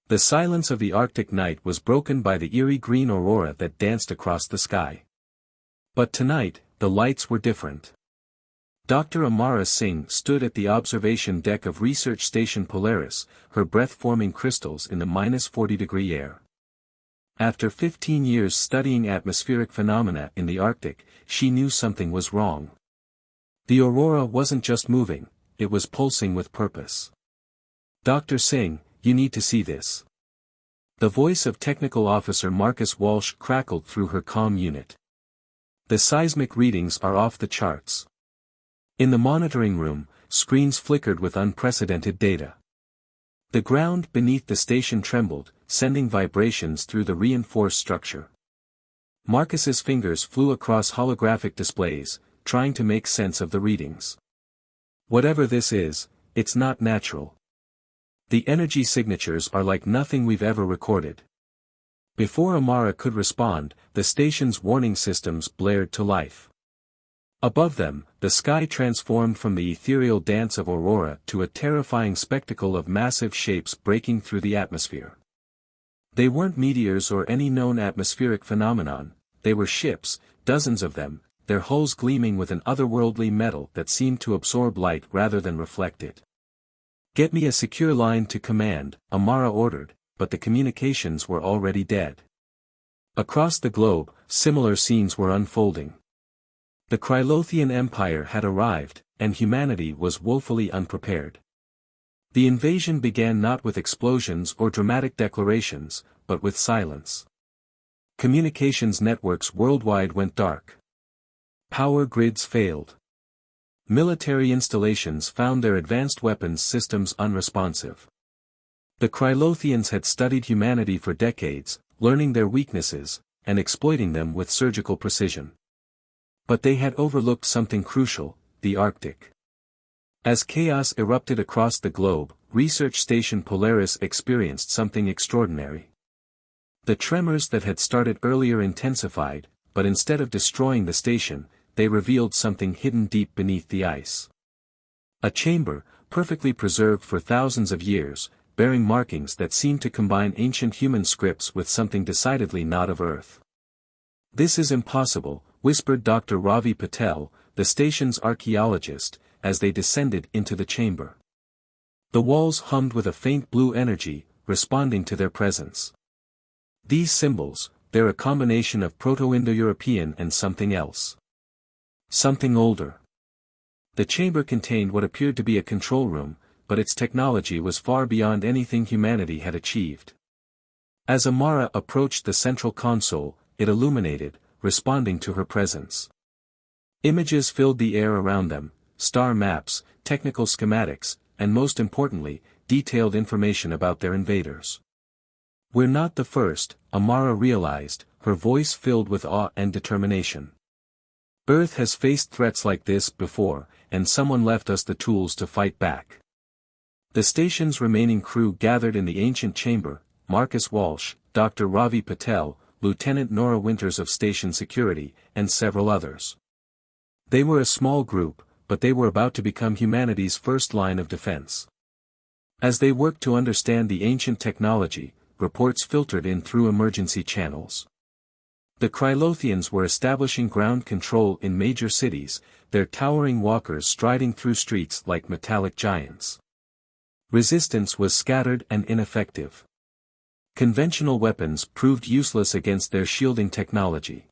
The silence of the Arctic night was broken by the eerie green aurora that danced across the sky. But tonight, the lights were different. Dr. Amara Singh stood at the observation deck of Research Station Polaris, her breath forming crystals in the -40-degree air. After 15 years studying atmospheric phenomena in the Arctic, she knew something was wrong. The aurora wasn't just moving, it was pulsing with purpose. "Dr. Singh, you need to see this." The voice of Technical Officer Marcus Walsh crackled through her comm unit. "The seismic readings are off the charts." In the monitoring room, screens flickered with unprecedented data. The ground beneath the station trembled, sending vibrations through the reinforced structure. Marcus's fingers flew across holographic displays, trying to make sense of the readings. "Whatever this is, it's not natural. The energy signatures are like nothing we've ever recorded." Before Amara could respond, the station's warning systems blared to life. Above them, the sky transformed from the ethereal dance of aurora to a terrifying spectacle of massive shapes breaking through the atmosphere. They weren't meteors or any known atmospheric phenomenon, they were ships, dozens of them, their hulls gleaming with an otherworldly metal that seemed to absorb light rather than reflect it. "Get me a secure line to command," Amara ordered, but the communications were already dead. Across the globe, similar scenes were unfolding. The Krylothian Empire had arrived, and humanity was woefully unprepared. The invasion began not with explosions or dramatic declarations, but with silence. Communications networks worldwide went dark. Power grids failed. Military installations found their advanced weapons systems unresponsive. The Krylothians had studied humanity for decades, learning their weaknesses, and exploiting them with surgical precision. But they had overlooked something crucial, the Arctic. As chaos erupted across the globe, Research Station Polaris experienced something extraordinary. The tremors that had started earlier intensified, but instead of destroying the station, they revealed something hidden deep beneath the ice. A chamber, perfectly preserved for thousands of years, bearing markings that seemed to combine ancient human scripts with something decidedly not of Earth. "This is impossible," whispered Dr. Ravi Patel, the station's archaeologist, as they descended into the chamber. The walls hummed with a faint blue energy, responding to their presence. "These symbols, they're a combination of Proto-Indo-European and something else. Something older." The chamber contained what appeared to be a control room, but its technology was far beyond anything humanity had achieved. As Amara approached the central console, it illuminated, responding to her presence. Images filled the air around them, star maps, technical schematics, and most importantly, detailed information about their invaders. "We're not the first," Amara realized, her voice filled with awe and determination. "Earth has faced threats like this before, and someone left us the tools to fight back." The station's remaining crew gathered in the ancient chamber, Marcus Walsh, Dr. Ravi Patel, Lieutenant Nora Winters of Station Security, and several others. They were a small group, but they were about to become humanity's first line of defense. As they worked to understand the ancient technology, reports filtered in through emergency channels. The Krylothians were establishing ground control in major cities, their towering walkers striding through streets like metallic giants. Resistance was scattered and ineffective. Conventional weapons proved useless against their shielding technology.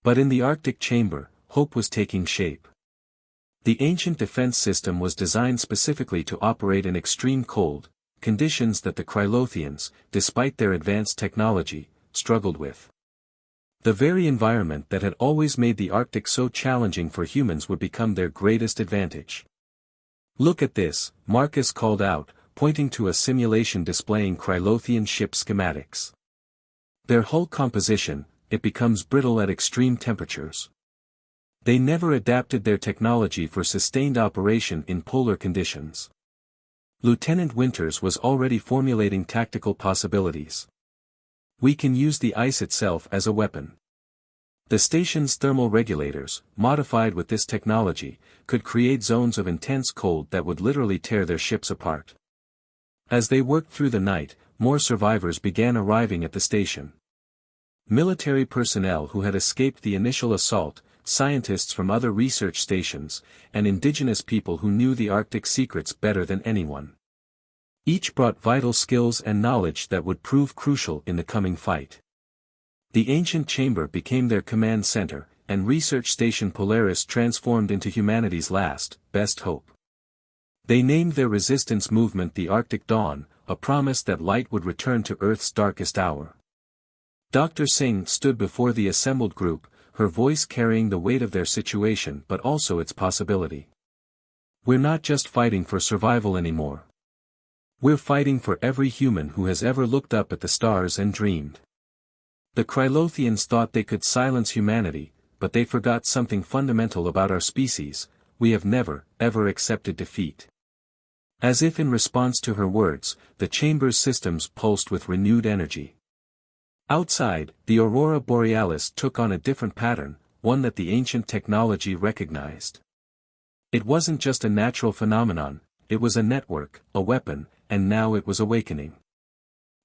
But in the Arctic chamber, hope was taking shape. The ancient defense system was designed specifically to operate in extreme cold, conditions that the Krylothians, despite their advanced technology, struggled with. The very environment that had always made the Arctic so challenging for humans would become their greatest advantage. "Look at this," Marcus called out, pointing to a simulation displaying Krylothian ship schematics. "Their hull composition, it becomes brittle at extreme temperatures. They never adapted their technology for sustained operation in polar conditions." Lieutenant Winters was already formulating tactical possibilities. "We can use the ice itself as a weapon." The station's thermal regulators, modified with this technology, could create zones of intense cold that would literally tear their ships apart. As they worked through the night, more survivors began arriving at the station. Military personnel who had escaped the initial assault, scientists from other research stations, and indigenous people who knew the Arctic secrets better than anyone. Each brought vital skills and knowledge that would prove crucial in the coming fight. The ancient chamber became their command center, and Research Station Polaris transformed into humanity's last, best hope. They named their resistance movement the Arctic Dawn, a promise that light would return to Earth's darkest hour. Dr. Singh stood before the assembled group, her voice carrying the weight of their situation but also its possibility. We're not just fighting for survival anymore. We're fighting for every human who has ever looked up at the stars and dreamed. The Krylothians thought they could silence humanity, but they forgot something fundamental about our species: we have never, ever accepted defeat. As if in response to her words, the chamber's systems pulsed with renewed energy. Outside, the aurora borealis took on a different pattern, one that the ancient technology recognized. It wasn't just a natural phenomenon, it was a network, a weapon, and now it was awakening.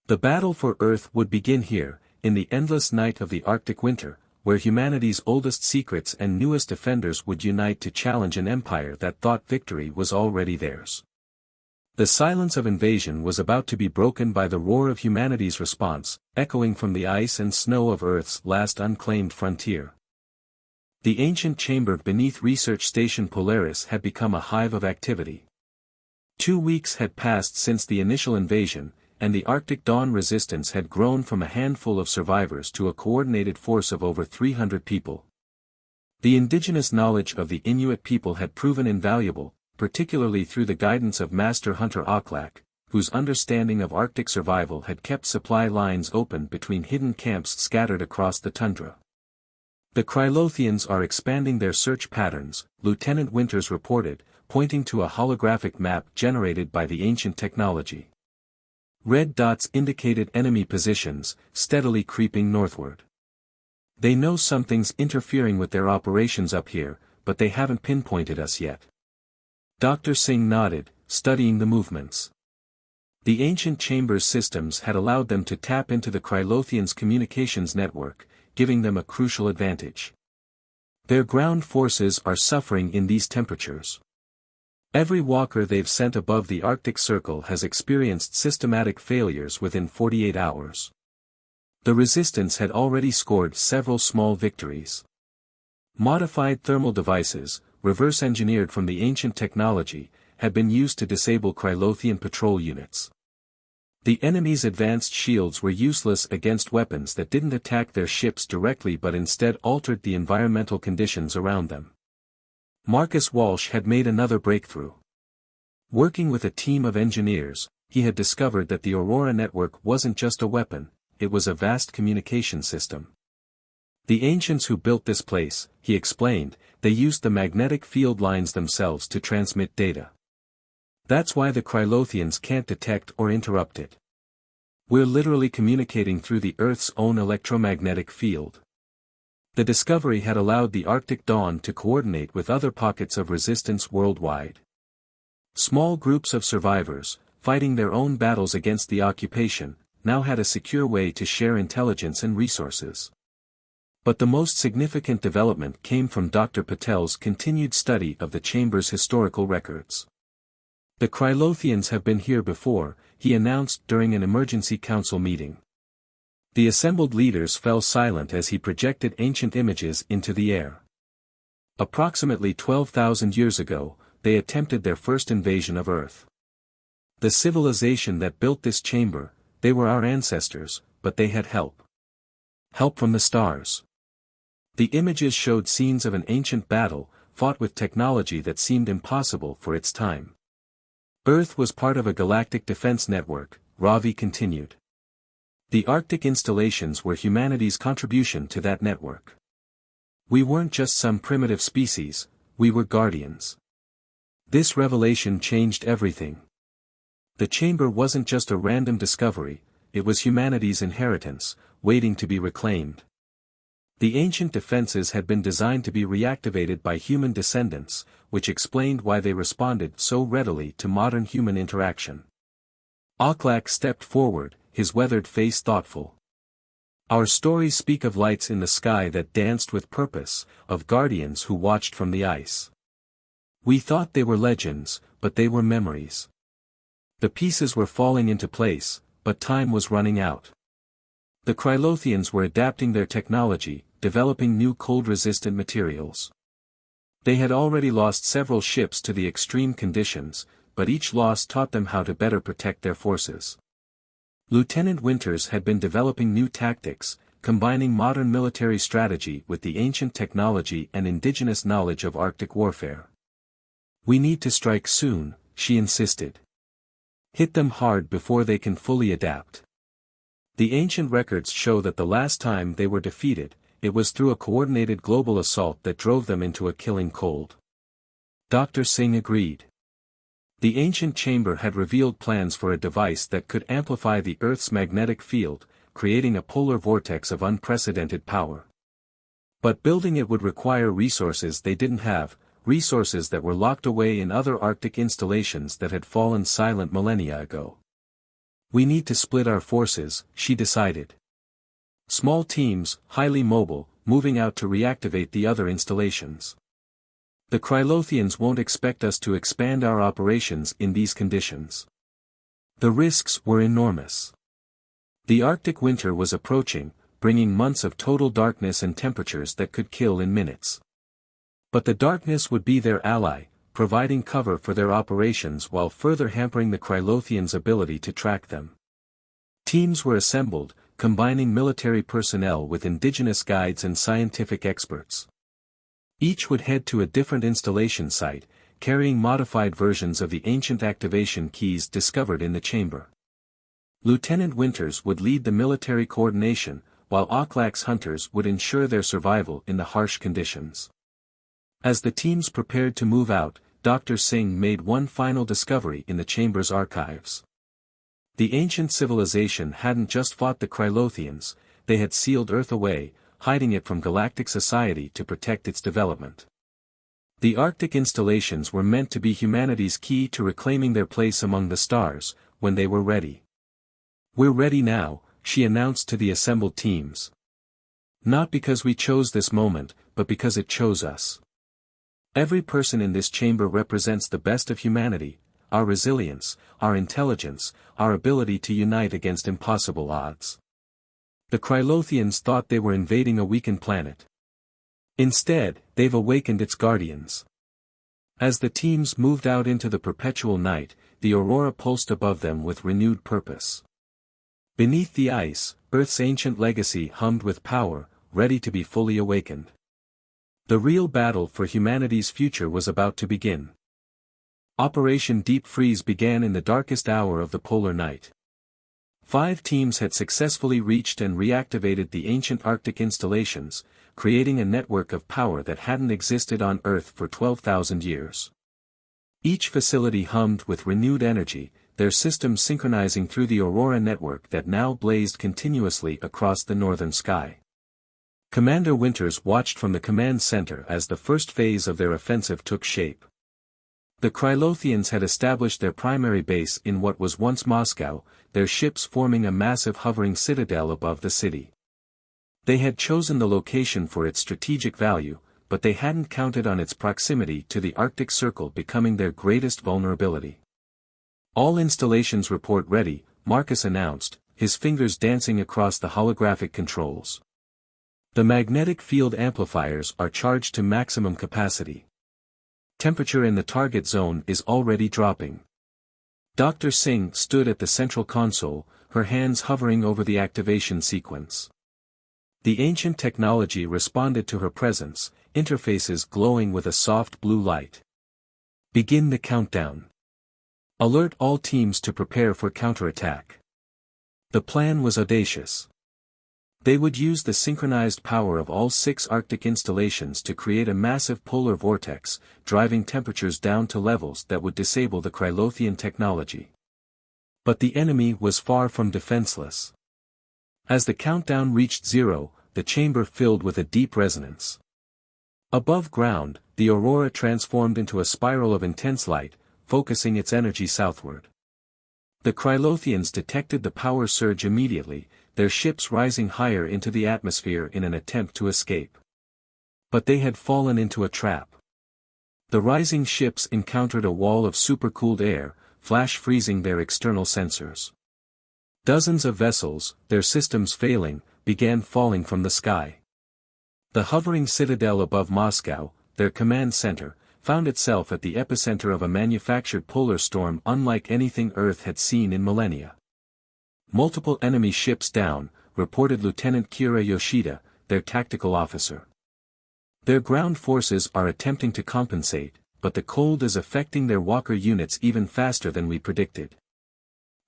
The battle for Earth would begin here, in the endless night of the Arctic winter, where humanity's oldest secrets and newest defenders would unite to challenge an empire that thought victory was already theirs. The silence of invasion was about to be broken by the roar of humanity's response, echoing from the ice and snow of Earth's last unclaimed frontier. The ancient chamber beneath Research Station Polaris had become a hive of activity. 2 weeks had passed since the initial invasion, and the Arctic Dawn resistance had grown from a handful of survivors to a coordinated force of over 300 people. The indigenous knowledge of the Inuit people had proven invaluable, particularly through the guidance of Master Hunter Auclac, whose understanding of Arctic survival had kept supply lines open between hidden camps scattered across the tundra. The Krylothians are expanding their search patterns, Lieutenant Winters reported, pointing to a holographic map generated by the ancient technology. Red dots indicated enemy positions, steadily creeping northward. They know something's interfering with their operations up here, but they haven't pinpointed us yet. Dr. Singh nodded, studying the movements. The ancient chamber's systems had allowed them to tap into the Krylothians' communications network, giving them a crucial advantage. Their ground forces are suffering in these temperatures. Every walker they've sent above the Arctic Circle has experienced systematic failures within 48 hours. The resistance had already scored several small victories. Modified thermal devices, reverse-engineered from the ancient technology, had been used to disable Krylothian patrol units. The enemy's advanced shields were useless against weapons that didn't attack their ships directly but instead altered the environmental conditions around them. Marcus Walsh had made another breakthrough. Working with a team of engineers, he had discovered that the Aurora network wasn't just a weapon, it was a vast communication system. The ancients who built this place, he explained, they used the magnetic field lines themselves to transmit data. That's why the Krylothians can't detect or interrupt it. We're literally communicating through the Earth's own electromagnetic field. The discovery had allowed the Arctic Dawn to coordinate with other pockets of resistance worldwide. Small groups of survivors, fighting their own battles against the occupation, now had a secure way to share intelligence and resources. But the most significant development came from Dr. Patel's continued study of the chamber's historical records. The Krylothians have been here before, he announced during an emergency council meeting. The assembled leaders fell silent as he projected ancient images into the air. Approximately 12,000 years ago, they attempted their first invasion of Earth. The civilization that built this chamber, they were our ancestors, but they had help. Help from the stars. The images showed scenes of an ancient battle, fought with technology that seemed impossible for its time. Earth was part of a galactic defense network, Ravi continued. The Arctic installations were humanity's contribution to that network. We weren't just some primitive species, we were guardians. This revelation changed everything. The chamber wasn't just a random discovery, it was humanity's inheritance, waiting to be reclaimed. The ancient defenses had been designed to be reactivated by human descendants, which explained why they responded so readily to modern human interaction. Auclac stepped forward, his weathered face thoughtful. Our stories speak of lights in the sky that danced with purpose, of guardians who watched from the ice. We thought they were legends, but they were memories. The pieces were falling into place, but time was running out. The Krylothians were adapting their technology, developing new cold-resistant materials. They had already lost several ships to the extreme conditions, but each loss taught them how to better protect their forces. Lieutenant Winters had been developing new tactics, combining modern military strategy with the ancient technology and indigenous knowledge of Arctic warfare. "We need to strike soon," she insisted. "Hit them hard before they can fully adapt." The ancient records show that the last time they were defeated, it was through a coordinated global assault that drove them into a killing cold. Dr. Singh agreed. The ancient chamber had revealed plans for a device that could amplify the Earth's magnetic field, creating a polar vortex of unprecedented power. But building it would require resources they didn't have, resources that were locked away in other Arctic installations that had fallen silent millennia ago. "We need to split our forces," she decided. Small teams, highly mobile, moving out to reactivate the other installations. The Krylothians won't expect us to expand our operations in these conditions. The risks were enormous. The Arctic winter was approaching, bringing months of total darkness and temperatures that could kill in minutes. But the darkness would be their ally, providing cover for their operations while further hampering the Krylothians' ability to track them. Teams were assembled, combining military personnel with indigenous guides and scientific experts. Each would head to a different installation site, carrying modified versions of the ancient activation keys discovered in the chamber. Lieutenant Winters would lead the military coordination, while Auclac's hunters would ensure their survival in the harsh conditions. As the teams prepared to move out, Dr. Singh made one final discovery in the chamber's archives. The ancient civilization hadn't just fought the Krylothians, they had sealed Earth away, hiding it from galactic society to protect its development. The Arctic installations were meant to be humanity's key to reclaiming their place among the stars, when they were ready. "We're ready now," she announced to the assembled teams. "Not because we chose this moment, but because it chose us. Every person in this chamber represents the best of humanity, our resilience, our intelligence, our ability to unite against impossible odds." The Krylothians thought they were invading a weakened planet. Instead, they've awakened its guardians. As the teams moved out into the perpetual night, the aurora pulsed above them with renewed purpose. Beneath the ice, Earth's ancient legacy hummed with power, ready to be fully awakened. The real battle for humanity's future was about to begin. Operation Deep Freeze began in the darkest hour of the polar night. 5 teams had successfully reached and reactivated the ancient Arctic installations, creating a network of power that hadn't existed on Earth for 12,000 years. Each facility hummed with renewed energy, their systems synchronizing through the aurora network that now blazed continuously across the northern sky. Commander Winters watched from the command center as the first phase of their offensive took shape. The Krylothians had established their primary base in what was once Moscow, their ships forming a massive hovering citadel above the city. They had chosen the location for its strategic value, but they hadn't counted on its proximity to the Arctic Circle becoming their greatest vulnerability. "All installations report ready," Marcus announced, his fingers dancing across the holographic controls. "The magnetic field amplifiers are charged to maximum capacity. Temperature in the target zone is already dropping." Dr. Singh stood at the central console, her hands hovering over the activation sequence. The ancient technology responded to her presence, interfaces glowing with a soft blue light. "Begin the countdown. Alert all teams to prepare for counterattack." The plan was audacious. They would use the synchronized power of all 6 Arctic installations to create a massive polar vortex, driving temperatures down to levels that would disable the Krylothian technology. But the enemy was far from defenseless. As the countdown reached 0, the chamber filled with a deep resonance. Above ground, the aurora transformed into a spiral of intense light, focusing its energy southward. The Krylothians detected the power surge immediately, their ships rising higher into the atmosphere in an attempt to escape. But they had fallen into a trap. The rising ships encountered a wall of supercooled air, flash freezing their external sensors. Dozens of vessels, their systems failing, began falling from the sky. The hovering citadel above Moscow, their command center, found itself at the epicenter of a manufactured polar storm unlike anything Earth had seen in millennia. Multiple enemy ships down, reported Lieutenant Kira Yoshida, their tactical officer. Their ground forces are attempting to compensate, but the cold is affecting their walker units even faster than we predicted.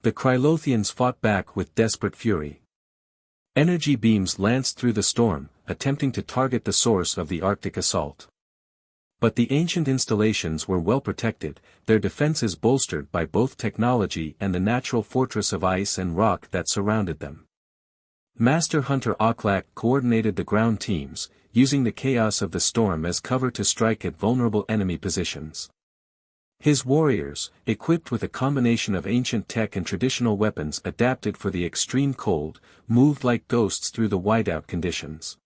The Krylothians fought back with desperate fury. Energy beams lanced through the storm, attempting to target the source of the Arctic assault. But the ancient installations were well protected, their defenses bolstered by both technology and the natural fortress of ice and rock that surrounded them. Master Hunter Oklak coordinated the ground teams, using the chaos of the storm as cover to strike at vulnerable enemy positions. His warriors, equipped with a combination of ancient tech and traditional weapons adapted for the extreme cold, moved like ghosts through the whiteout conditions.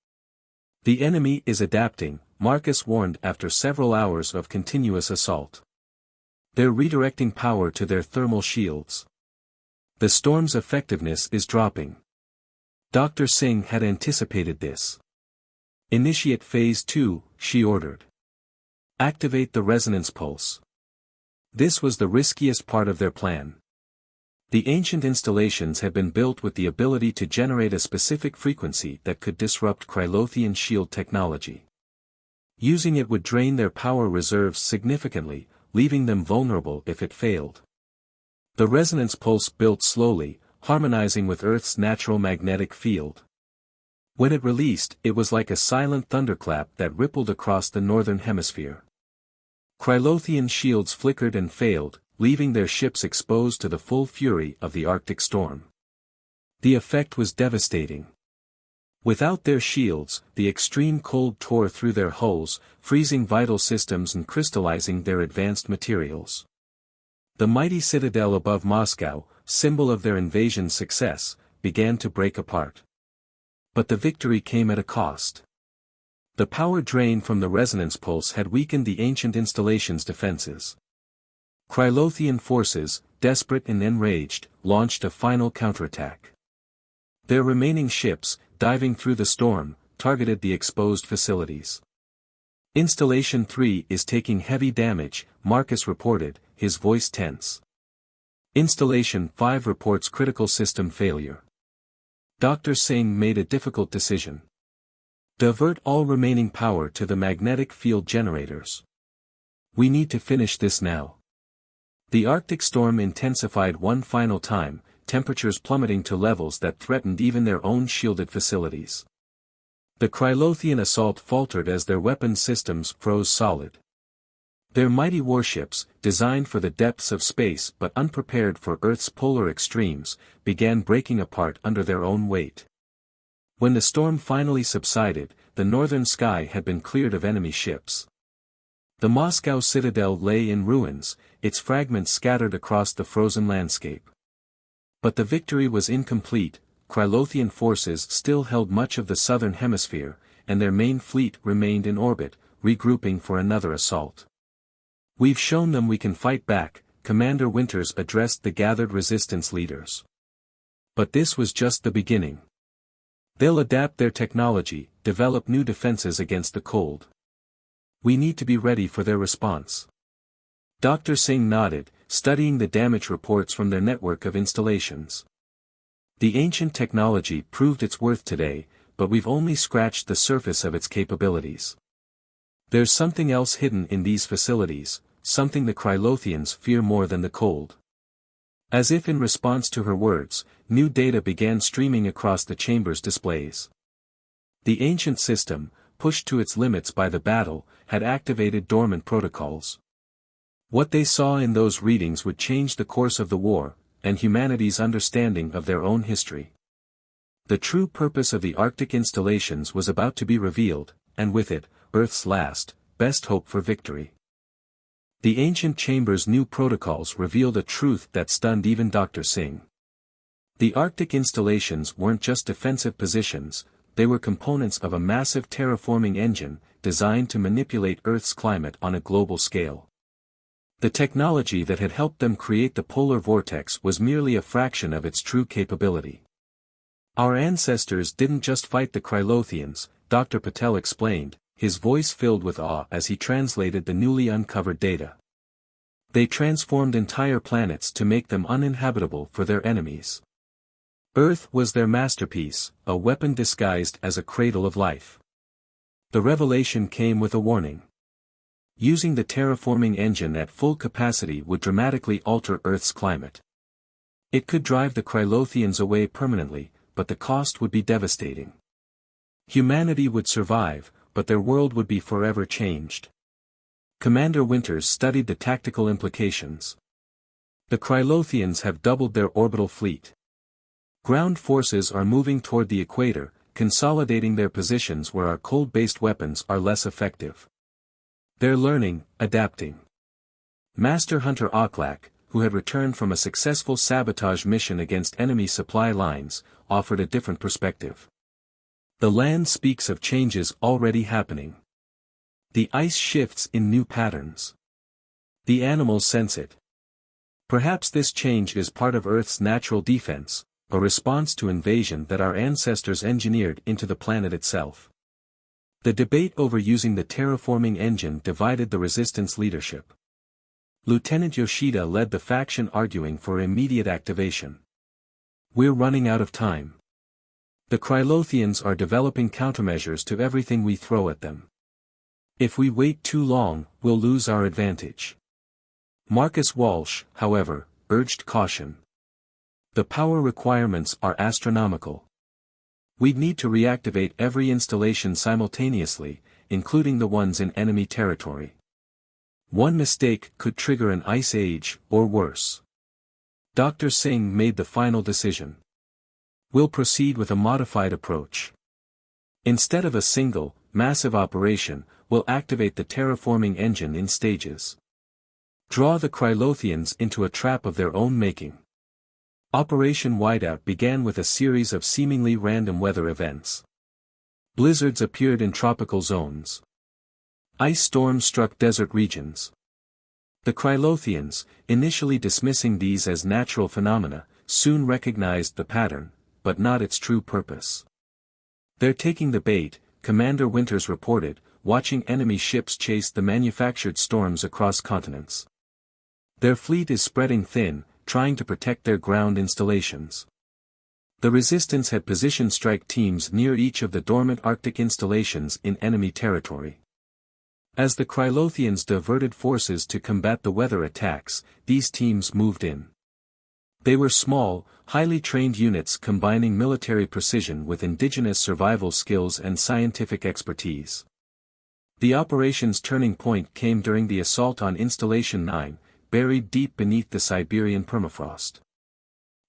The enemy is adapting, Marcus warned after several hours of continuous assault. They're redirecting power to their thermal shields. The storm's effectiveness is dropping. Dr. Singh had anticipated this. Initiate Phase 2, she ordered. Activate the resonance pulse. This was the riskiest part of their plan. The ancient installations had been built with the ability to generate a specific frequency that could disrupt Krylothian shield technology. Using it would drain their power reserves significantly, leaving them vulnerable if it failed. The resonance pulse built slowly, harmonizing with Earth's natural magnetic field. When it released, it was like a silent thunderclap that rippled across the northern hemisphere. Krylothian shields flickered and failed, leaving their ships exposed to the full fury of the Arctic storm. The effect was devastating. Without their shields, the extreme cold tore through their hulls, freezing vital systems and crystallizing their advanced materials. The mighty citadel above Moscow, symbol of their invasion's success, began to break apart. But the victory came at a cost. The power drain from the resonance pulse had weakened the ancient installation's defenses. Krylothian forces, desperate and enraged, launched a final counterattack. Their remaining ships, diving through the storm, targeted the exposed facilities. Installation 3 is taking heavy damage, Marcus reported, his voice tense. Installation 5 reports critical system failure. Dr. Singh made a difficult decision. Divert all remaining power to the magnetic field generators. We need to finish this now. The Arctic storm intensified one final time, temperatures plummeting to levels that threatened even their own shielded facilities. The Krylothian assault faltered as their weapons systems froze solid. Their mighty warships, designed for the depths of space but unprepared for Earth's polar extremes, began breaking apart under their own weight. When the storm finally subsided, the northern sky had been cleared of enemy ships. The Moscow citadel lay in ruins, its fragments scattered across the frozen landscape. But the victory was incomplete, Krylothian forces still held much of the southern hemisphere, and their main fleet remained in orbit, regrouping for another assault. We've shown them we can fight back, Commander Winters addressed the gathered resistance leaders. But this was just the beginning. They'll adapt their technology, develop new defenses against the cold. We need to be ready for their response. Dr. Singh nodded, studying the damage reports from their network of installations. The ancient technology proved its worth today, but we've only scratched the surface of its capabilities. There's something else hidden in these facilities, something the Krylothians fear more than the cold. As if in response to her words, new data began streaming across the chamber's displays. The ancient system, pushed to its limits by the battle, had activated dormant protocols. What they saw in those readings would change the course of the war, and humanity's understanding of their own history. The true purpose of the Arctic installations was about to be revealed, and with it, Earth's last, best hope for victory. The ancient chamber's new protocols revealed a truth that stunned even Dr. Singh. The Arctic installations weren't just defensive positions, they were components of a massive terraforming engine, designed to manipulate Earth's climate on a global scale. The technology that had helped them create the polar vortex was merely a fraction of its true capability. Our ancestors didn't just fight the Krylothians, Dr. Patel explained, his voice filled with awe as he translated the newly uncovered data. They transformed entire planets to make them uninhabitable for their enemies. Earth was their masterpiece, a weapon disguised as a cradle of life. The revelation came with a warning. Using the terraforming engine at full capacity would dramatically alter Earth's climate. It could drive the Krylothians away permanently, but the cost would be devastating. Humanity would survive, but their world would be forever changed. Commander Winters studied the tactical implications. The Krylothians have doubled their orbital fleet. Ground forces are moving toward the equator, consolidating their positions where our cold-based weapons are less effective. They're learning, adapting. Master Hunter Auklak, who had returned from a successful sabotage mission against enemy supply lines, offered a different perspective. The land speaks of changes already happening. The ice shifts in new patterns. The animals sense it. Perhaps this change is part of Earth's natural defense, a response to invasion that our ancestors engineered into the planet itself. The debate over using the terraforming engine divided the resistance leadership. Lieutenant Yoshida led the faction arguing for immediate activation. We're running out of time. The Krylothians are developing countermeasures to everything we throw at them. If we wait too long, we'll lose our advantage. Marcus Walsh, however, urged caution. The power requirements are astronomical. We'd need to reactivate every installation simultaneously, including the ones in enemy territory. One mistake could trigger an ice age, or worse. Dr. Singh made the final decision. We'll proceed with a modified approach. Instead of a single, massive operation, we'll activate the terraforming engine in stages. Draw the Krylothians into a trap of their own making. Operation Whiteout began with a series of seemingly random weather events. Blizzards appeared in tropical zones. Ice storms struck desert regions. The Krylothians, initially dismissing these as natural phenomena, soon recognized the pattern, but not its true purpose. They're taking the bait, Commander Winters reported, watching enemy ships chase the manufactured storms across continents. Their fleet is spreading thin, trying to protect their ground installations. The resistance had positioned strike teams near each of the dormant Arctic installations in enemy territory. As the Krylothians diverted forces to combat the weather attacks, these teams moved in. They were small, highly trained units combining military precision with indigenous survival skills and scientific expertise. The operation's turning point came during the assault on Installation 9, buried deep beneath the Siberian permafrost.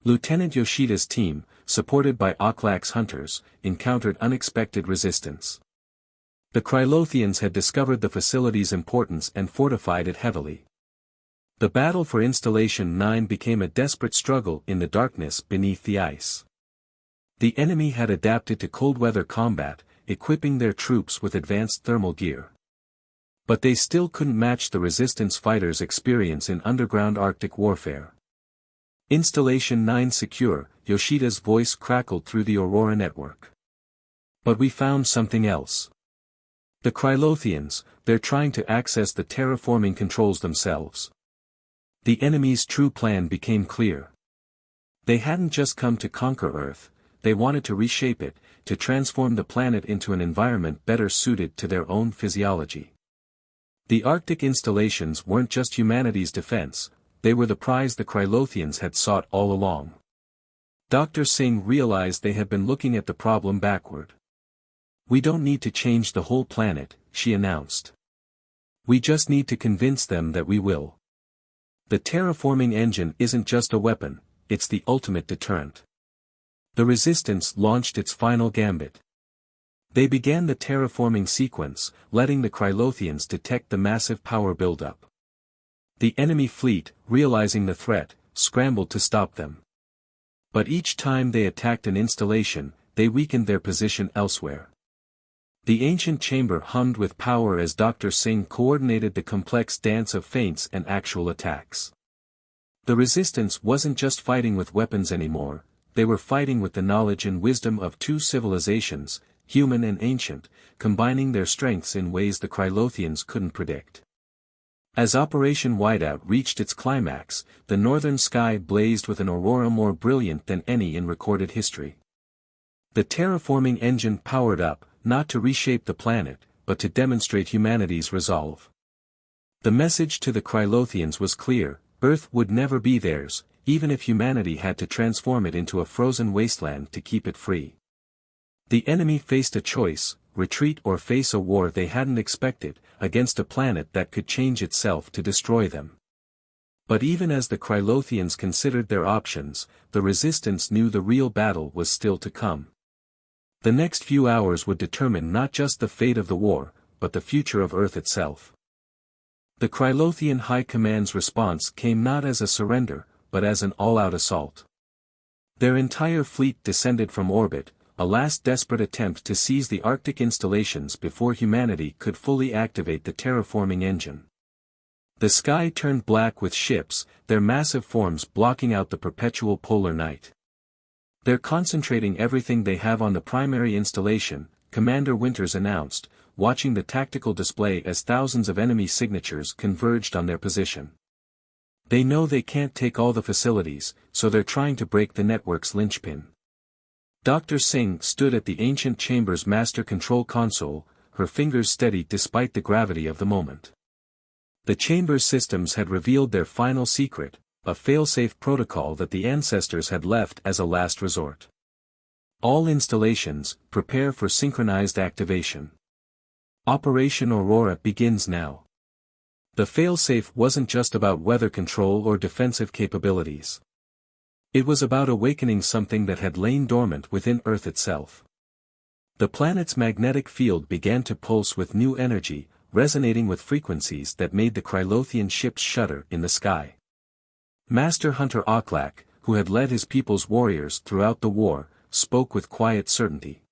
Lieutenant Yoshida's team, supported by Auklak's hunters, encountered unexpected resistance. The Krylothians had discovered the facility's importance and fortified it heavily. The battle for Installation 9 became a desperate struggle in the darkness beneath the ice. The enemy had adapted to cold weather combat, equipping their troops with advanced thermal gear. But they still couldn't match the resistance fighters' experience in underground Arctic warfare. Installation 9 secure, Yoshida's voice crackled through the Aurora network. But we found something else. The Krylothians, they're trying to access the terraforming controls themselves. The enemy's true plan became clear. They hadn't just come to conquer Earth, they wanted to reshape it, to transform the planet into an environment better suited to their own physiology. The Arctic installations weren't just humanity's defense, they were the prize the Krylothians had sought all along. Dr. Singh realized they had been looking at the problem backward. We don't need to change the whole planet, she announced. We just need to convince them that we will. The terraforming engine isn't just a weapon, it's the ultimate deterrent. The resistance launched its final gambit. They began the terraforming sequence, letting the Krylothians detect the massive power buildup. The enemy fleet, realizing the threat, scrambled to stop them. But each time they attacked an installation, they weakened their position elsewhere. The ancient chamber hummed with power as Dr. Singh coordinated the complex dance of feints and actual attacks. The resistance wasn't just fighting with weapons anymore, they were fighting with the knowledge and wisdom of two civilizations, human and ancient, combining their strengths in ways the Krylothians couldn't predict. As Operation Whiteout reached its climax, the northern sky blazed with an aurora more brilliant than any in recorded history. The terraforming engine powered up, not to reshape the planet, but to demonstrate humanity's resolve. The message to the Krylothians was clear: Earth would never be theirs, even if humanity had to transform it into a frozen wasteland to keep it free. The enemy faced a choice: retreat or face a war they hadn't expected, against a planet that could change itself to destroy them. But even as the Krylothians considered their options, the resistance knew the real battle was still to come. The next few hours would determine not just the fate of the war, but the future of Earth itself. The Krylothian High Command's response came not as a surrender, but as an all-out assault. Their entire fleet descended from orbit, a last desperate attempt to seize the Arctic installations before humanity could fully activate the terraforming engine. The sky turned black with ships, their massive forms blocking out the perpetual polar night. "They're concentrating everything they have on the primary installation," Commander Winters announced, watching the tactical display as thousands of enemy signatures converged on their position. "They know they can't take all the facilities, so they're trying to break the network's linchpin." Dr. Singh stood at the ancient chamber's master control console, her fingers steady despite the gravity of the moment. The chamber's systems had revealed their final secret, a fail-safe protocol that the ancestors had left as a last resort. "All installations, prepare for synchronized activation. Operation Aurora begins now." The fail-safe wasn't just about weather control or defensive capabilities. It was about awakening something that had lain dormant within Earth itself. The planet's magnetic field began to pulse with new energy, resonating with frequencies that made the Krylothian ships shudder in the sky. Master Hunter Auklak, who had led his people's warriors throughout the war, spoke with quiet certainty.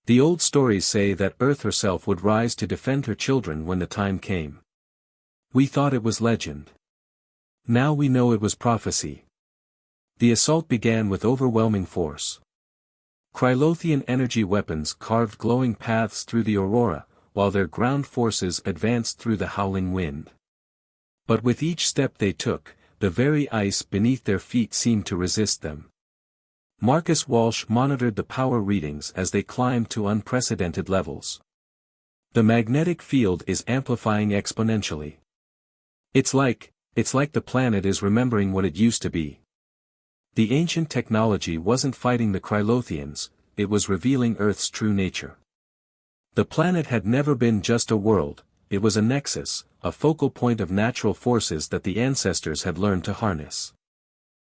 "The old stories say that Earth herself would rise to defend her children when the time came. We thought it was legend. Now we know it was prophecy." The assault began with overwhelming force. Krylothian energy weapons carved glowing paths through the aurora, while their ground forces advanced through the howling wind. But with each step they took, the very ice beneath their feet seemed to resist them. Marcus Walsh monitored the power readings as they climbed to unprecedented levels. "The magnetic field is amplifying exponentially. It's like the planet is remembering what it used to be." The ancient technology wasn't fighting the Krylothians, it was revealing Earth's true nature. The planet had never been just a world, it was a nexus, a focal point of natural forces that the ancestors had learned to harness.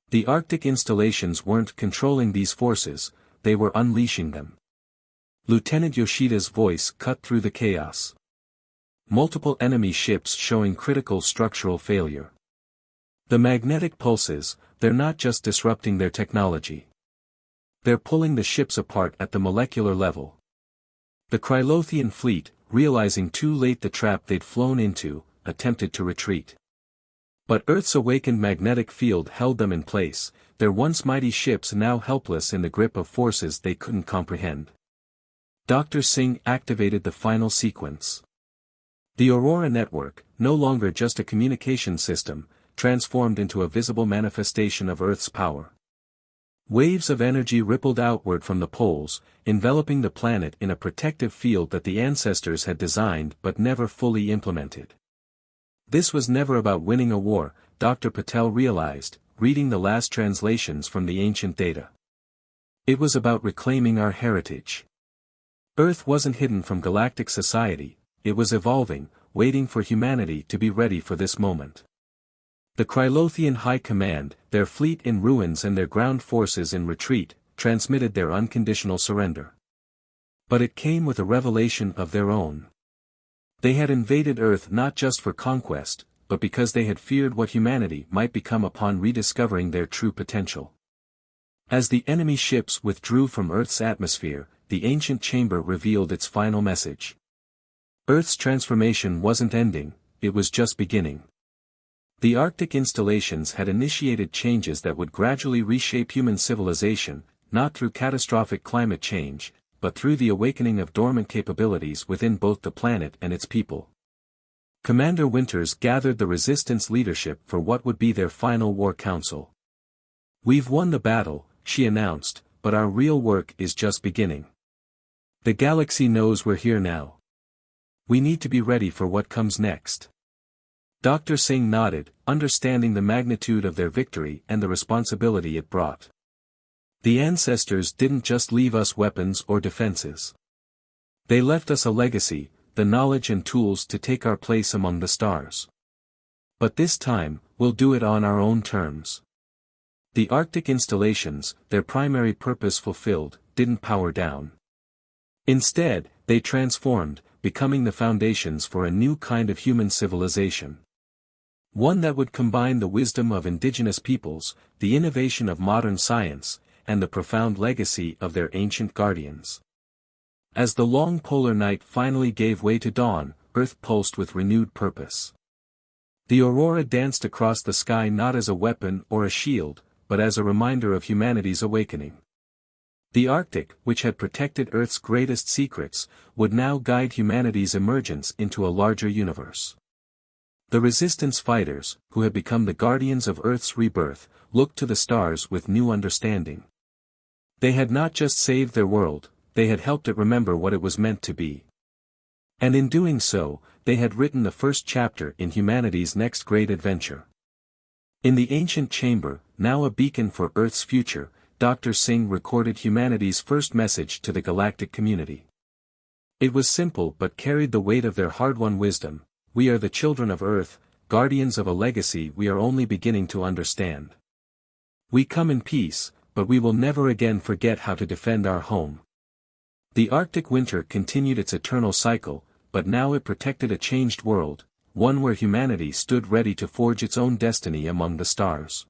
The Arctic installations weren't controlling these forces, they were unleashing them. Lieutenant Yoshida's voice cut through the chaos. Multiple enemy ships showing critical structural failure. The magnetic pulses, they're not just disrupting their technology. They're pulling the ships apart at the molecular level. The Krylothian fleet, realizing too late the trap they'd flown into, attempted to retreat. But Earth's awakened magnetic field held them in place, their once mighty ships now helpless in the grip of forces they couldn't comprehend. Dr. Singh activated the final sequence. The Aurora network, no longer just a communication system, transformed into a visible manifestation of Earth's power. Waves of energy rippled outward from the poles, enveloping the planet in a protective field that the ancestors had designed but never fully implemented. This was never about winning a war, Dr. Patel realized, reading the last translations from the ancient data. It was about reclaiming our heritage. Earth wasn't hidden from galactic society, it was evolving, waiting for humanity to be ready for this moment. The Krylothian High Command, their fleet in ruins and their ground forces in retreat, transmitted their unconditional surrender. But it came with a revelation of their own. They had invaded Earth not just for conquest, but because they had feared what humanity might become upon rediscovering their true potential. As the enemy ships withdrew from Earth's atmosphere, the ancient chamber revealed its final message. Earth's transformation wasn't ending, it was just beginning. The Arctic installations had initiated changes that would gradually reshape human civilization, not through catastrophic climate change, but through the awakening of dormant capabilities within both the planet and its people. Commander Winters gathered the Resistance leadership for what would be their final war council. "We've won the battle," she announced, "but our real work is just beginning. The galaxy knows we're here now. We need to be ready for what comes next." Dr. Singh nodded, understanding the magnitude of their victory and the responsibility it brought. The ancestors didn't just leave us weapons or defenses. They left us a legacy, the knowledge and tools to take our place among the stars. But this time, we'll do it on our own terms. The Arctic installations, their primary purpose fulfilled, didn't power down. Instead, they transformed, becoming the foundations for a new kind of human civilization. One that would combine the wisdom of indigenous peoples, the innovation of modern science, and the profound legacy of their ancient guardians. As the long polar night finally gave way to dawn, Earth pulsed with renewed purpose. The aurora danced across the sky not as a weapon or a shield, but as a reminder of humanity's awakening. The Arctic, which had protected Earth's greatest secrets, would now guide humanity's emergence into a larger universe. The Resistance fighters, who had become the guardians of Earth's rebirth, looked to the stars with new understanding. They had not just saved their world, they had helped it remember what it was meant to be. And in doing so, they had written the first chapter in humanity's next great adventure. In the ancient chamber, now a beacon for Earth's future, Dr. Singh recorded humanity's first message to the galactic community. It was simple but carried the weight of their hard-won wisdom: "We are the children of Earth, guardians of a legacy we are only beginning to understand. We come in peace, but we will never again forget how to defend our home." The Arctic winter continued its eternal cycle, but now it protected a changed world, one where humanity stood ready to forge its own destiny among the stars.